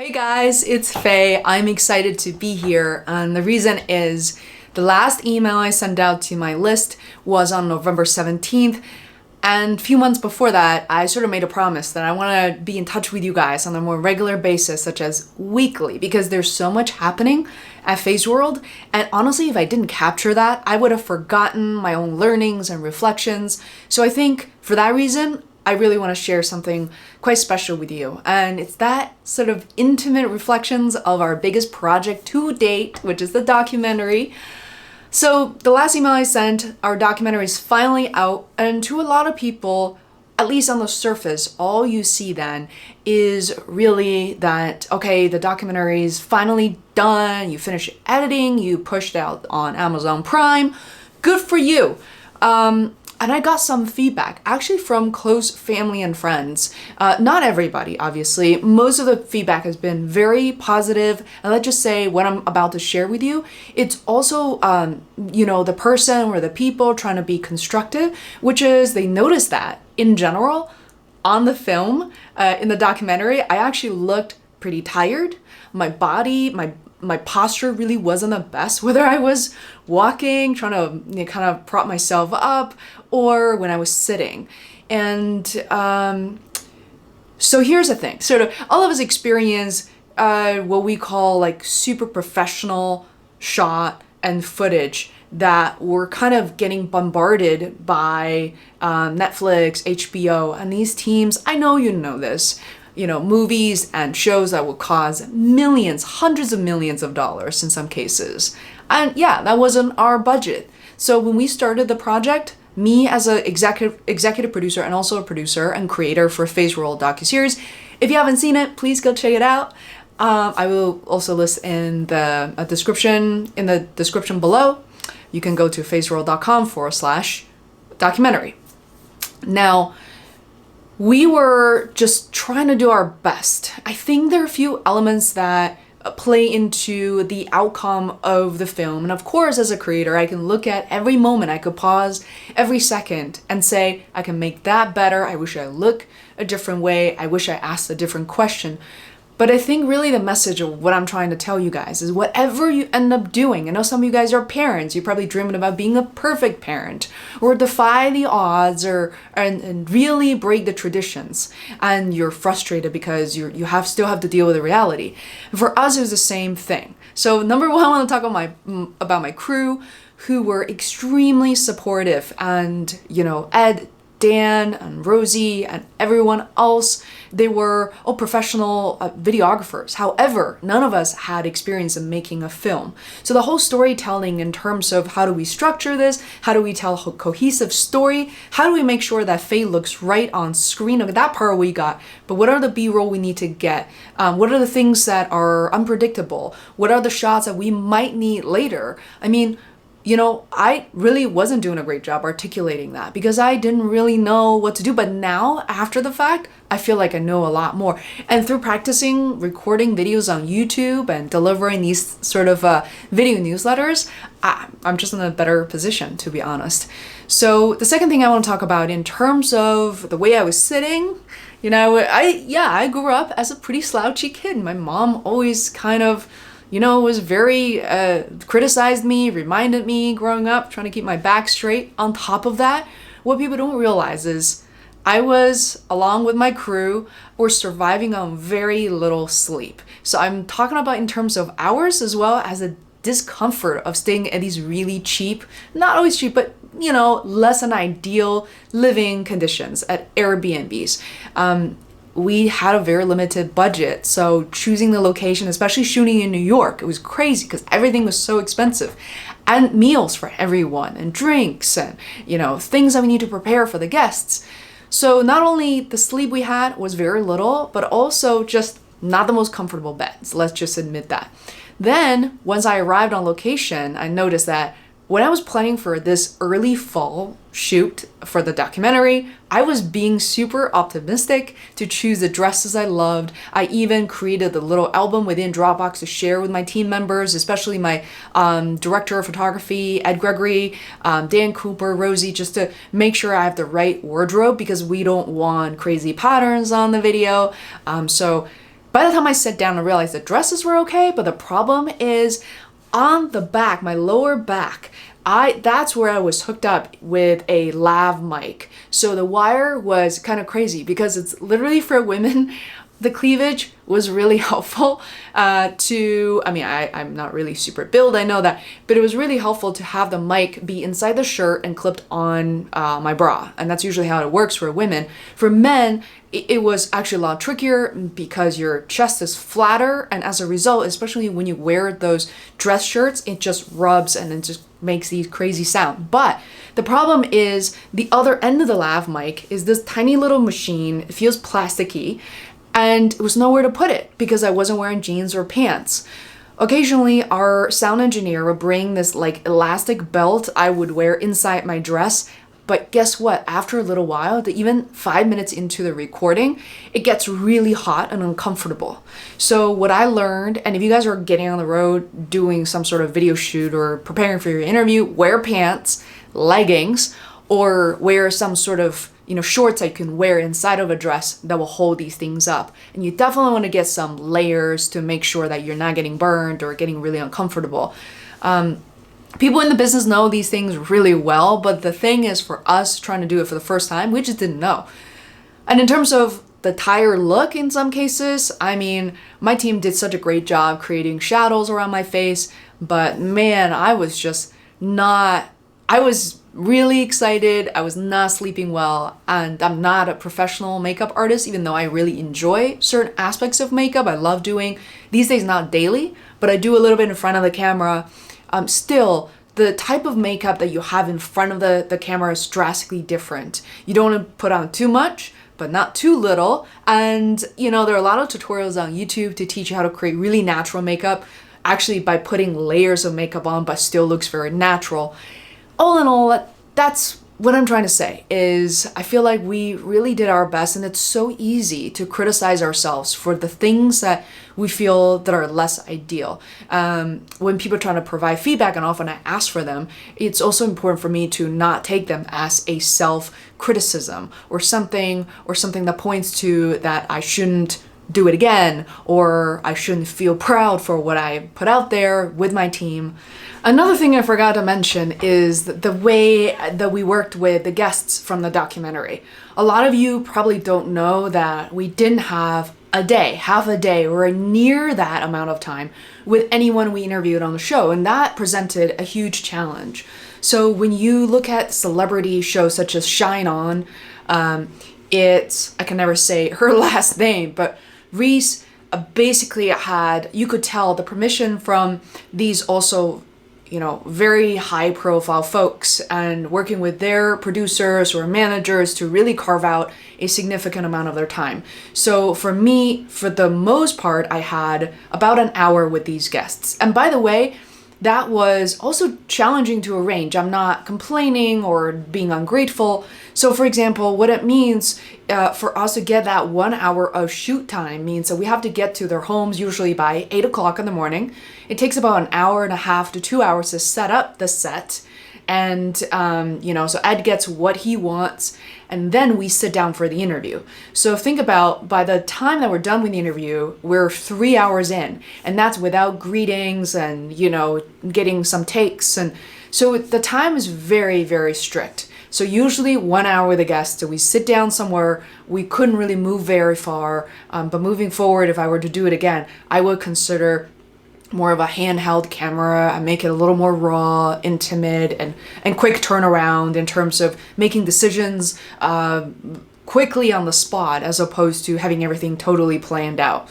Hey guys, it's Faye. I'm excited to be here, and the reason is the last email I sent out to my list was on November 17th, and a few months before that, I sort of made a promise that I want to be in touch with you guys on a more regular basis, such as weekly, because there's so much happening at Feisworld, and honestly, if I didn't capture that, I would have forgotten my own learnings and reflections. So I think for that reason, I really want to share something quite special with you. And it's that sort of intimate reflections of our biggest project to date, which is the documentary. So the last email I sent, our documentary is finally out, and to a lot of people, at least on the surface, all you see then is really that, okay, the documentary is finally done, you finished editing, you pushed out on Amazon Prime, good for you. And I got some feedback, actually from close family and friends. Not everybody, obviously. Most of the feedback has been very positive. And let's just say what I'm about to share with you, it's also, the person or the people trying to be constructive, which is they notice that in general, on the film, in the documentary, I actually looked pretty tired. My body, my posture really wasn't the best, whether I was walking, trying to kind of prop myself up, or when I was sitting. And so here's the thing. Sort of all of us experience what we call like super professional shot and footage that we're kind of getting bombarded by Netflix, HBO, and these teams. I know you know this. Movies and shows that will cost millions, hundreds of millions of dollars in some cases. And yeah, that wasn't our budget. So when we started the project, me as an executive producer and also a producer and creator for Feisworld docuseries, if you haven't seen it, please go check it out. I will also list in the description below. You can go to feisworld.com/documentary. Now, we were just trying to do our best. I think there are a few elements that play into the outcome of the film. And of course, as a creator, I can look at every moment, I could pause every second and say, I can make that better. I wish I looked a different way. I wish I asked a different question. But I think really the message of what I'm trying to tell you guys is whatever you end up doing, I know some of you guys are parents, you're probably dreaming about being a perfect parent or defy the odds and really break the traditions, and you're frustrated because you still have to deal with the reality. For us, it was the same thing. So number one, I want to talk about my crew, who were extremely supportive, and Ed, Dan and Rosie and everyone else, they were all professional videographers. However, none of us had experience in making a film. So the whole storytelling in terms of how do we structure this, how do we tell a cohesive story, how do we make sure that Faye looks right on screen, okay, that part we got, but what are the B-roll we need to get? What are the things that are unpredictable? What are the shots that we might need later? I mean, I really wasn't doing a great job articulating that because I didn't really know what to do. But now, after the fact, I feel like I know a lot more. And through practicing recording videos on YouTube and delivering these sort of video newsletters, I'm just in a better position, to be honest. So the second thing I want to talk about in terms of the way I was sitting, I grew up as a pretty slouchy kid. My mom always kind of was very, criticized me, reminded me growing up, trying to keep my back straight. On top of that, what people don't realize is I was, along with my crew, were surviving on very little sleep. So I'm talking about in terms of hours as well as the discomfort of staying at these really cheap, not always cheap, but less than ideal living conditions at Airbnbs. We had a very limited budget, so choosing the location, especially shooting in New York, it was crazy because everything was so expensive. And meals for everyone, and drinks, and things that we need to prepare for the guests. So not only the sleep we had was very little, but also just not the most comfortable beds. Let's just admit that. Then, once I arrived on location, I noticed that when I was planning for this early fall shoot for the documentary, I was being super optimistic to choose the dresses I loved. I even created a little album within Dropbox to share with my team members, especially my director of photography, Ed Gregory, Dan Cooper, Rosie, just to make sure I have the right wardrobe because we don't want crazy patterns on the video. So By the time I sat down and realized the dresses were okay, but the problem is on the back, my lower back, that's where I was hooked up with a lav mic. So the wire was kind of crazy because it's literally for women. The cleavage was really helpful I'm not really super built, I know that, but it was really helpful to have the mic be inside the shirt and clipped on my bra. And that's usually how it works for women. For men, it was actually a lot trickier because your chest is flatter, and as a result, especially when you wear those dress shirts, it just rubs and it just makes these crazy sound. But the problem is the other end of the lav mic is this tiny little machine. It feels plasticky, and it was nowhere to put it because I wasn't wearing jeans or pants. Occasionally, our sound engineer would bring this like elastic belt I would wear inside my dress. But guess what? After a little while, even 5 minutes into the recording, it gets really hot and uncomfortable. So what I learned, and if you guys are getting on the road doing some sort of video shoot or preparing for your interview, wear pants, leggings, or wear some sort of shorts that you can wear inside of a dress that will hold these things up. And you definitely want to get some layers to make sure that you're not getting burned or getting really uncomfortable. People in the business know these things really well, but the thing is, for us trying to do it for the first time, we just didn't know. And in terms of the tire look, in some cases, my team did such a great job creating shadows around my face, but man, I was really excited. I was not sleeping well, and I'm not a professional makeup artist, even though I really enjoy certain aspects of makeup. I love doing, these days not daily, but I do a little bit in front of the camera. Still, the type of makeup that you have in front of the camera is drastically different. You don't want to put on too much, but not too little. And, there are a lot of tutorials on YouTube to teach you how to create really natural makeup, actually by putting layers of makeup on, but still looks very natural. All in all, that's what I'm trying to say is I feel like we really did our best, and it's so easy to criticize ourselves for the things that we feel that are less ideal. When people are trying to provide feedback, and often I ask for them, it's also important for me to not take them as a self-criticism or something that points to that I shouldn't do it again, or I shouldn't feel proud for what I put out there with my team. Another thing I forgot to mention is the way that we worked with the guests from the documentary. A lot of you probably don't know that we didn't have half a day, or near that amount of time with anyone we interviewed on the show, and that presented a huge challenge. So when you look at celebrity shows such as Shine On, I can never say her last name, but Reese basically you could tell the permission from these also, very high profile folks, and working with their producers or managers to really carve out a significant amount of their time. So for me, for the most part, I had about an hour with these guests. And by the way, that was also challenging to arrange. I'm not complaining or being ungrateful. So for example, what it means for us to get that 1 hour of shoot time means that we have to get to their homes usually by 8 o'clock in the morning. It takes about an hour and a half to 2 hours to set up the set. And, so Ed gets what he wants, and then we sit down for the interview. So think about, by the time that we're done with the interview, we're 3 hours in, and that's without greetings and, getting some takes. And so the time is very, very strict. So usually 1 hour with a guest, so we sit down somewhere. We couldn't really move very far, but moving forward, if I were to do it again, I would consider more of a handheld camera and make it a little more raw, intimate, and quick turnaround in terms of making decisions quickly on the spot, as opposed to having everything totally planned out.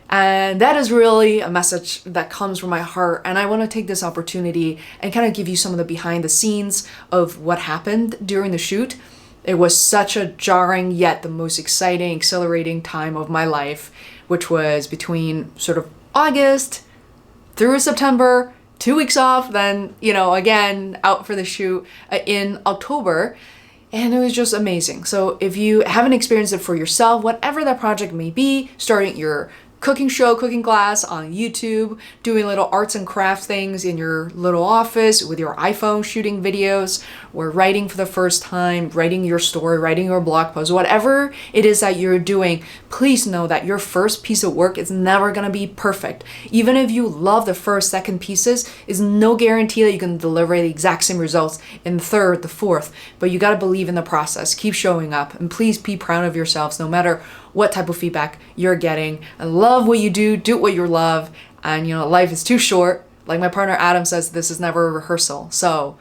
And that is really a message that comes from my heart. And I want to take this opportunity and kind of give you some of the behind the scenes of what happened during the shoot. It was such a jarring yet the most exciting, exhilarating time of my life, which was between sort of August through September, 2 weeks off, then, again, out for the shoot in October. And it was just amazing. So if you haven't experienced it for yourself, whatever that project may be, starting your cooking show, cooking class on YouTube, doing little arts and crafts things in your little office with your iPhone, shooting videos, or writing for the first time, writing your story, writing your blog post, whatever it is that you're doing, please know that your first piece of work is never gonna be perfect. Even if you love the first, second pieces, is no guarantee that you can deliver the exact same results in the third, the fourth, but you gotta believe in the process, keep showing up, and please be proud of yourselves no matter what type of feedback you're getting. And love what you do what you love, and life is too short. Like my partner Adam says, this is never a rehearsal. So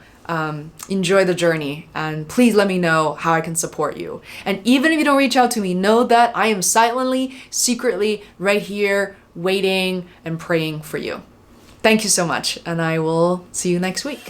enjoy the journey, and please let me know how I can support you. And even if you don't reach out to me, know that I am silently, secretly right here waiting and praying for you. Thank you so much, and I will see you next week.